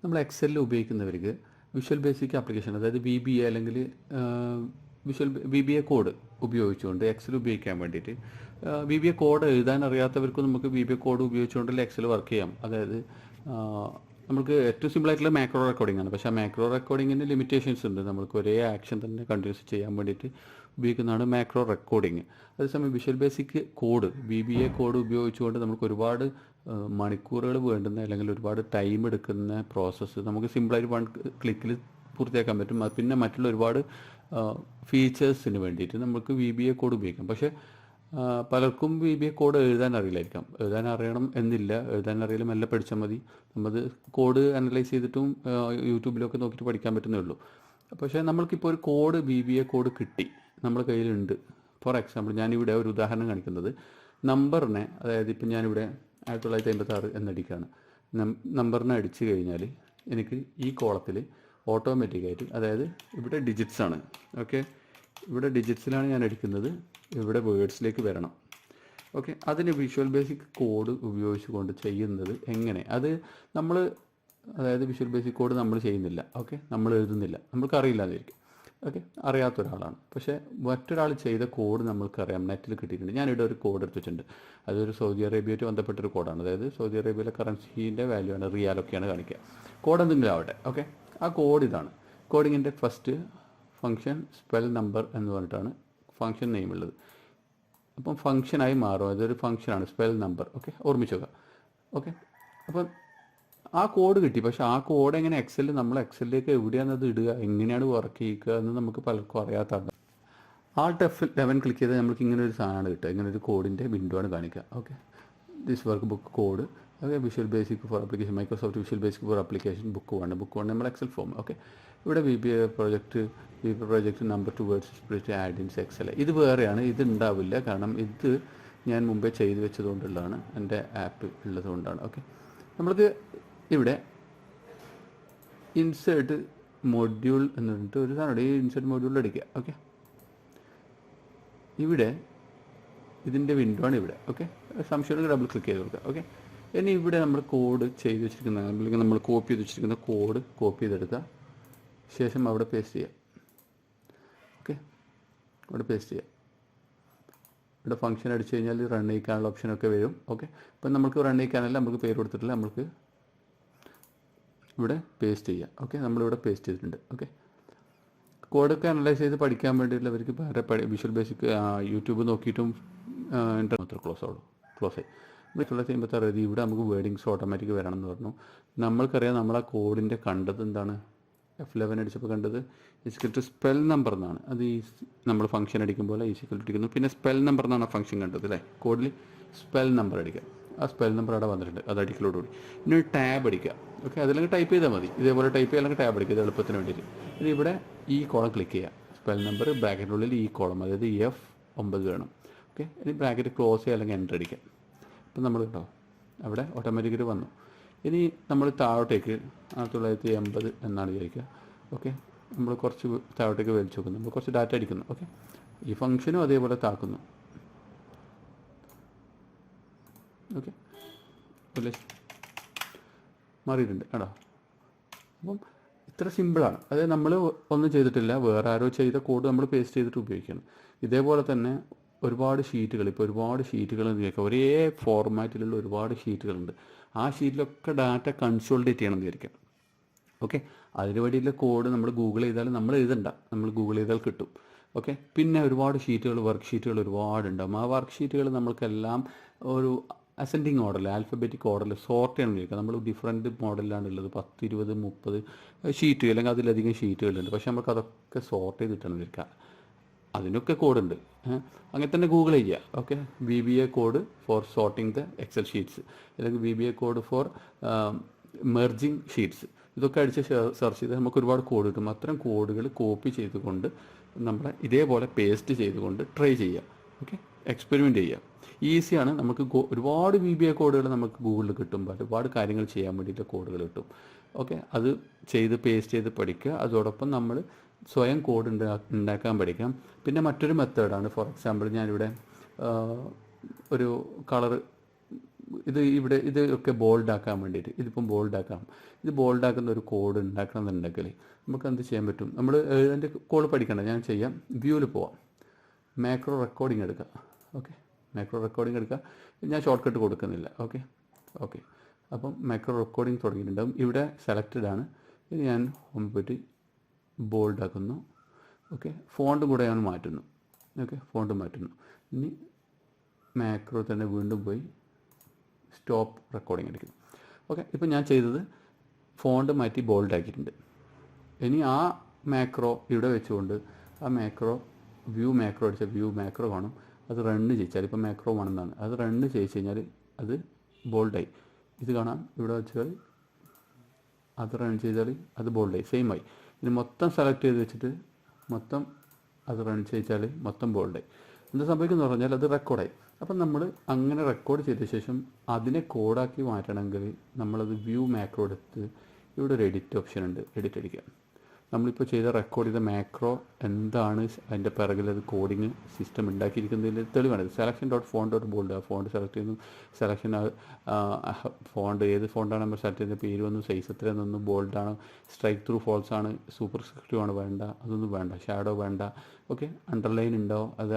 നമ്മൾ എക്സലിൽ ഉപയോഗിക്കുന്നവർക്ക് visual basic application, അതായത് VBA അല്ലെങ്കിൽ VBA കോഡ് ഉപയോഗിച്ചുകൊണ്ട് എക്സൽ ഉപയോഗിക്കാൻ വേണ്ടിയിട്ട് VBA കോഡ് എഴുതാൻ അറിയാത്തവർക്കും നമുക്ക് VBA കോഡ് ഉപയോഗിച്ചുകൊണ്ടുള്ള എക്സൽ വർക്ക് ചെയ്യാം. അതായത് നമുക്ക് ഏറ്റവും സിമ്പിളായിട്ടുള്ള മാക്രോ റെക്കോർഡിംഗ് ആണ്. പക്ഷേ ആ മാക്രോ റെക്കോർഡിങ്ങിന് ലിമിറ്റേഷൻസ് ഉണ്ട്. നമുക്ക് ഒരേ ആക്ഷൻ തന്നെ കണ്ടിന്യൂസ് ചെയ്യാൻ വേണ്ടിയിട്ട് ഉപയോഗിക്കുന്നതാണ് മാക്രോ റെക്കോർഡിങ്. അതേസമയം visual basic code VBA code ഉപയോഗിച്ചുകൊണ്ട് നമുക്ക് ഒരുപാട് മണിക്കൂറുകൾ വേണ്ടുന്ന അല്ലെങ്കിൽ ഒരുപാട് ടൈം എടുക്കുന്ന പ്രോസസ്സ് നമുക്ക് സിമ്പിളായിട്ട് 1 ക്ലിക്കിൽ പൂർത്തിയാക്കാൻ പറ്റും. പിന്നെ മറ്റുള്ള ഒരുപാട് ഫീച്ചേഴ്സിന് വേണ്ടിയിട്ട് നമുക്ക് VBA കോഡ് ഉപയോഗിക്കാം. പക്ഷേ പലർക്കും VBA കോഡ് എഴുതാൻ അറിയില്ലായിരിക്കാം. എഴുതാൻ അറിയണം എന്നില്ല. എഴുതാൻ അറിയില്ല, മെല്ലെ പഠിച്ചാൽ മതി. നമ്മൾ കോഡ് അനലൈസ് ചെയ്തിട്ടും യൂട്യൂബിലൊക്കെ നോക്കിയിട്ട് പഠിക്കാൻ പറ്റുന്നേ ഉള്ളൂ. പക്ഷേ നമ്മൾക്കിപ്പോൾ ഒരു കോഡ് VBA കോഡ് കിട്ടി, നമ്മുടെ കയ്യിലുണ്ട്. ഫോർ എക്സാമ്പിൾ ഞാനിവിടെ ഒരു ഉദാഹരണം കാണിക്കുന്നത് നമ്പറിനെ, അതായത് ഇപ്പം ഞാനിവിടെ 1956 എന്നടിക്കുകയാണ്. നമ്പറിനെ അടിച്ചു കഴിഞ്ഞാൽ എനിക്ക് ഈ കോളത്തിൽ ഓട്ടോമാറ്റിക്കായിട്ട്, അതായത് ഇവിടെ ഡിജിറ്റ്സ് ആണ്, ഓക്കെ, ഇവിടെ ഡിജിറ്റ്സിലാണ് ഞാൻ അടിക്കുന്നത്, ഇവിടെ വേർഡ്സിലേക്ക് വരണം. ഓക്കെ, അതിന് വിഷ്വൽ ബേസിക് കോഡ് ഉപയോഗിച്ചുകൊണ്ട് ചെയ്യുന്നത് എങ്ങനെ, അത് നമ്മൾ, അതായത് വിഷ്വൽ ബേസിക് കോഡ് നമ്മൾ ചെയ്യുന്നില്ല, ഓക്കെ, നമ്മൾ എഴുതുന്നില്ല, നമ്മൾക്ക് അറിയില്ലാതിരിക്കും. ഓക്കെ, അറിയാത്ത ഒരാളാണ്. പക്ഷേ മറ്റൊരാൾ ചെയ്ത കോഡ് നമ്മൾക്കറിയാം, നെറ്റിൽ കിട്ടിയിട്ടുണ്ട്. ഞാനിവിടെ ഒരു കോഡ് എടുത്ത് വെച്ചിട്ടുണ്ട്. അതൊരു സൗദി അറേബ്യയായിട്ട് ബന്ധപ്പെട്ടൊരു കോഡാണ്. അതായത് സൗദി അറേബ്യയിലെ കറൻസീൻ്റെ വാല്യൂ ആണ്, റിയാലൊക്കെയാണ് കാണിക്കുക. കോഡ് എന്തെങ്കിലും ആവട്ടെ. ഓക്കെ, ആ കോഡ് ഇതാണ്. കോഡിങ്ങിൻ്റെ ഫസ്റ്റ് ഫംഗ്ഷൻ സ്പെൽ നമ്പർ എന്ന് പറഞ്ഞിട്ടാണ് ഫംഗ്ഷൻ നെയിം ഉള്ളത്. അപ്പം ഫംഗ്ഷനായി മാറും, അതൊരു ഫംഗ്ഷനാണ് സ്പെൽ നമ്പർ. ഓക്കെ, ഓർമ്മിച്ചു വെക്കുക. ഓക്കെ, അപ്പം ആ കോഡ് കിട്ടി. പക്ഷേ ആ കോഡ് എങ്ങനെ നമ്മൾ എക്സലിലേക്ക് എവിടെയാണ് അത് ഇടുക, എങ്ങനെയാണ് വർക്ക് ചെയ്യുക എന്ന് നമുക്ക് പലർക്കും അറിയാത്തതാണ്. Alt F11 ക്ലിക്ക് ചെയ്താൽ നമുക്ക് ഇങ്ങനെ ഒരു സാധനമാണ് കിട്ടുക, ഇങ്ങനെ ഒരു കോഡിൻ്റെ വിൻഡോ ആണ് കാണിക്കുക. Okay, this workbook code. Okay, Visual Basic for application, Microsoft Visual Basic for application book 1 നമ്മൾ എക്സൽ ഫോം. ഓക്കെ, ഇവിടെ VBA project number 2 words split add ins Excel. ഇത് വേറെയാണ്, ഇത് ഉണ്ടാവില്ല. കാരണം ഇത് ഞാൻ മുമ്പേ ചെയ്ത് വെച്ചതുകൊണ്ടുള്ളതാണ്, എൻ്റെ ആപ്പ് ഉള്ളതുകൊണ്ടാണ്. ഓക്കെ, നമ്മൾക്ക് ഇവിടെ ഇൻസേർട്ട് മൊഡ്യൂൾ എന്ന് പറഞ്ഞിട്ട് ഒരു സാധനം, ഈ ഇൻസേർട്ട് മൊഡ്യൂളിൽ അടിക്കുക. ഓക്കെ, ഇവിടെ ഇതിൻ്റെ വിൻഡോ ആണ് ഇവിടെ. ഓക്കെ, സംശയം ഡബിൾ ക്ലിക്ക് ചെയ്ത് കൊടുക്കുക. ഓക്കെ, ഇനി ഇവിടെ നമ്മൾ കോഡ് ചെയ്ത് വെച്ചിരിക്കുന്ന, അല്ലെങ്കിൽ നമ്മൾ കോപ്പി ചെയ്ത് വെച്ചിരിക്കുന്ന കോഡ് കോപ്പി ചെയ്തെടുക്കുക. ശേഷം അവിടെ പേസ്റ്റ് ചെയ്യുക. ഓക്കെ, അവിടെ പേസ്റ്റ് ചെയ്യുക. ഇവിടെ ഫംഗ്ഷൻ അടിച്ചു കഴിഞ്ഞാൽ റൺ ചെയ്യിക്കാനുള്ള ഓപ്ഷനൊക്കെ വരും. ഓക്കെ, ഇപ്പം നമുക്ക് റൺ ചെയ്യിക്കാനല്ല, നമുക്ക് പേര് കൊടുത്തിട്ടില്ല, നമുക്ക് ഇവിടെ പേസ്റ്റ് ചെയ്യുക. ഓക്കെ, നമ്മളിവിടെ പേസ്റ്റ് ചെയ്തിട്ടുണ്ട്. ഓക്കെ, കോഡൊക്കെ അനലൈസ് ചെയ്ത് പഠിക്കാൻ വേണ്ടിയിട്ടുള്ളവർക്ക് വേറെ വിഷ്വൽ ബേസിക് യൂട്യൂബ് നോക്കിയിട്ടും ഇൻ്റർനെറ്റ് ക്ലോസ് ആയി. ഇവിടെ ചെയ്യുമ്പോൾ അറിയാം, ഇവിടെ നമുക്ക് വേർഡിങ്സ് ഓട്ടോമാറ്റിക് വരണം എന്ന് പറഞ്ഞു. നമ്മൾക്കറിയാം നമ്മൾ ആ കോഡിൻ്റെ കണ്ടത് എന്താണ്, F11 അടിച്ചപ്പോൾ കണ്ടത് ഈസിക്കൽ ടു സ്പെൽ നമ്പർ എന്നാണ്. അത് ഈ നമ്മൾ ഫംഗ്ഷൻ അടിക്കുമ്പോൾ ഈസിക്കൽ ടു അടിക്കുന്നു. പിന്നെ സ്പെൽ നമ്പർ എന്നാണ് ആ ഫംഗ്ഷൻ കണ്ടത് അല്ലേ. കോഡിൽ സ്പെൽ നമ്പർ അടിക്കുക. ആ സ്പെൽ നമ്പർ അവിടെ വന്നിട്ടുണ്ട്, അത് അടിക്കലോടുകൂടി. ഇനി ഒരു ടാബ് അടിക്കുക. ഓക്കെ, അതിലേക്ക് ടൈപ്പ് ചെയ്താൽ മതി. ഇതേപോലെ ടൈപ്പ് ചെയ്യുക, അല്ലെങ്കിൽ ടാബ് അടിക്കുക, ഇത് എളുപ്പത്തിന് വേണ്ടിയിട്ട്. ഇനി ഇവിടെ ഈ കോളം ക്ലിക്ക് ചെയ്യുക. സ്പെൽ നമ്പർ ബ്രാക്കറ്റിനുള്ളിൽ ഈ കോളം, അതായത് F9 വേണം. ഓക്കെ, ഇനി ബ്രാക്കറ്റ് ക്ലോസ് ചെയ്യുക, അല്ലെങ്കിൽ എൻ്റർ അടിക്കുക. ഇപ്പം നമ്മൾ കേട്ടോ അവിടെ ഓട്ടോമാറ്റിക്കലി വന്നു. ഇനി നമ്മൾ താഴോട്ടേക്ക് 1980 എന്നാണ് വിചാരിക്കുക. ഓക്കെ, നമ്മൾ കുറച്ച് താഴോട്ടേക്ക് വലിച്ചു നോക്കുന്നു, നമ്മൾ കുറച്ച് ഡാറ്റ അടിക്കുന്നു. ഓക്കെ, ഈ ഫംഗ്ഷനും അതേപോലെ താക്കുന്നു. ഓക്കെ, മാറിയിട്ടുണ്ട് കേട്ടോ. അപ്പം ഇത്ര സിമ്പിളാണ്. അതായത് നമ്മൾ ഒന്നും ചെയ്തിട്ടില്ല, വേറെ ആരോ ചെയ്ത കോഡ് നമ്മൾ പേസ്റ്റ് ചെയ്തിട്ട് ഉപയോഗിക്കണം. ഇതേപോലെ തന്നെ ഒരുപാട് ഷീറ്റുകൾ, ഇപ്പോൾ ഒരുപാട് ഷീറ്റുകൾ എന്ന് വിചാരിക്കുക, ഒരേ ഫോർമാറ്റിലുള്ള ഒരുപാട് ഷീറ്റുകളുണ്ട്. ആ ഷീറ്റിലൊക്കെ ഡാറ്റ കൺസോളിഡേറ്റ് ചെയ്യണം എന്ന് വിചാരിക്കാം. ഓക്കെ, അതിന് വേണ്ടിയിട്ടുള്ള കോഡ് നമ്മൾ ഗൂഗിൾ ചെയ്താൽ നമ്മൾ എഴുതണ്ട, നമ്മൾ ഗൂഗിൾ ചെയ്താൽ കിട്ടും. ഓക്കെ, പിന്നെ ഒരുപാട് ഷീറ്റുകൾ, വർക്ക് ഷീറ്റുകൾ ഒരുപാടുണ്ടാകും. ആ വർക്ക് ഷീറ്റുകൾ നമ്മൾക്കെല്ലാം ഒരു അസെൻഡിങ് ഓർഡറിൽ, ആൽഫബറ്റിക് ഓർഡറിൽ സോർട്ട് ചെയ്യണം വിചാരിക്കുക. നമ്മൾ ഡിഫറൻറ്റ് മോഡലിലാണ് ഉള്ളത്, 10, 20, 30 ഷീറ്റ് അല്ലെങ്കിൽ അതിലധികം ഷീറ്റുകളുണ്ട്. പക്ഷേ നമുക്ക് അതൊക്കെ സോർട്ട് ചെയ്തിട്ടാണ് വിചാരിക്കുക. അതിനൊക്കെ കോഡുണ്ട്. അങ്ങനെ തന്നെ ഗൂഗിൾ ചെയ്യുക. Okay, VBA code for sorting the Excel sheets, അല്ലെങ്കിൽ VBA code for merging sheets, ഇതൊക്കെ അടിച്ച് സെർച്ച് ചെയ്താൽ നമുക്ക് ഒരുപാട് കോഡ് കിട്ടും. അത്തരം കോഡുകൾ കോപ്പി ചെയ്തുകൊണ്ട് നമ്മൾ ഇതേപോലെ പേസ്റ്റ് ചെയ്തുകൊണ്ട് ട്രൈ ചെയ്യുക. ഓക്കെ, എക്സ്പെരിമെൻറ്റ് ചെയ്യുക. ഈസിയാണ്. നമുക്ക് ഒരുപാട് VBA കോഡുകൾ നമുക്ക് ഗൂഗിളിൽ കിട്ടും, ഒരുപാട് കാര്യങ്ങൾ ചെയ്യാൻ വേണ്ടിയിട്ട് കോഡുകൾ കിട്ടും. ഓക്കെ, അത് ചെയ്ത് പേസ്റ്റ് ചെയ്ത് പഠിക്കുക. അതോടൊപ്പം നമ്മൾ സ്വയം കോഡ് ഉണ്ടാക്കാൻ പഠിക്കാം. പിന്നെ മറ്റൊരു മെത്തേഡാണ്, ഫോർ എക്സാമ്പിൾ ഞാനിവിടെ ഒരു കളർ ഇത് ഇവിടെ ഇതൊക്കെ ബോൾഡാക്കാൻ വേണ്ടിയിട്ട് ഇതിപ്പം ബോൾഡാക്കാം. ഇത് ബോൾഡാക്കുന്ന ഒരു കോഡ് ഉണ്ടാക്കണമെന്നുണ്ടെങ്കിൽ നമുക്ക് എന്ത് ചെയ്യാൻ പറ്റും? നമ്മൾ അതിൻ്റെ കോഡ് പഠിക്കണ്ട, ഞാൻ ചെയ്യാം. വ്യൂവിൽ പോവാം, മാക്രോ റെക്കോർഡിംഗ് എടുക്കുക. ഓക്കെ, മാക്രോ റെക്കോർഡിംഗ് എടുക്കുക. ഞാൻ ഷോർട്ട് കട്ട് കൊടുക്കുന്നില്ല. ഓക്കെ ഓക്കെ അപ്പം മാക്രോ റെക്കോർഡിംഗ് തുടങ്ങിയിട്ടുണ്ടാകും. ഇവിടെ സെലക്റ്റഡ് ആണ്. ഇനി ഞാൻ ഹോം പോയിട്ട് ബോൾഡാക്കുന്നു. ഓക്കെ, ഫോണ്ടും കൂടെ ഞാൻ മാറ്റുന്നു. ഓക്കെ, ഫോണ്ട് മാറ്റുന്നു. ഇനി മാക്രോ തന്നെ വീണ്ടും പോയി സ്റ്റോപ്പ് റെക്കോർഡിംഗ് അടിക്കും. ഓക്കെ, ഇപ്പം ഞാൻ ചെയ്തത് ഫോണ്ട് മാറ്റി ബോൾഡാക്കിയിട്ടുണ്ട്. ഇനി ആ മാക്രോ ഇവിടെ വെച്ചുകൊണ്ട് ആ മാക്രോ വ്യൂ മാക്രോ അടിച്ചാൽ വ്യൂ മാക്രോ കാണും. അത് റണ്ണ് ചെയ്യിച്ചാൽ ഇപ്പം മാക്രോ വേണമെന്നാണ്, അത് റണ്ണ് ചെയ്യിച്ച് കഴിഞ്ഞാൽ അത് ബോൾഡായി. ഇത് കാണാം, ഇവിടെ വെച്ചാൽ അത് റൺ ചെയ്താൽ അത് ബോൾഡായി, സെയിം ആയി. ഇനി മൊത്തം സെലക്ട് ചെയ്ത് വെച്ചിട്ട് മൊത്തം അത് റൺ ചെയ്യിച്ചാൽ മൊത്തം ബോൾഡായി. എന്താ സംഭവിക്കുന്നത് പറഞ്ഞാൽ അത് റെക്കോർഡായി. അപ്പം നമ്മൾ അങ്ങനെ റെക്കോർഡ് ചെയ്ത ശേഷം അതിനെ കോഡാക്കി മാറ്റണമെങ്കിൽ നമ്മളത് വ്യൂ മാക്രോ എടുത്ത് ഇവിടെ ഒരു എഡിറ്റ് ഓപ്ഷൻ ഉണ്ട്, എഡിറ്റ് അടിക്കുക. നമ്മളിപ്പോൾ ചെയ്ത റെക്കോർഡ് ചെയ്ത മാക്രോ എന്താണ് അതിൻ്റെ പിറകിൽ അത് കോഡിങ് സിസ്റ്റം ഉണ്ടാക്കിയിരിക്കുന്നതിൻ്റെ തെളിവാണ്. Selection dot font dot bold, ആ ഫോണ്ട് സെലക്ട് ചെയ്യുന്നു. സെലക്ഷൻ ഫോണ്ട് ഏത് ഫോണ്ടാണ് നമ്മൾ സെലക്ട് ചെയ്യുന്നത്, പേര് വന്നു, സൈസ് എത്രയെന്നൊന്നും, ബോൾഡാണ്, സ്ട്രൈക്ക് ത്രൂ ഫോൾസ് ആണ്, സൂപ്പർ സ്ക്രിപ്റ്റീവ് ആണ്, വേണ്ട, അതൊന്നും വേണ്ട, ഷാഡോ വേണ്ട. ഓക്കെ, അണ്ടർലൈൻ ഉണ്ടോ, അത്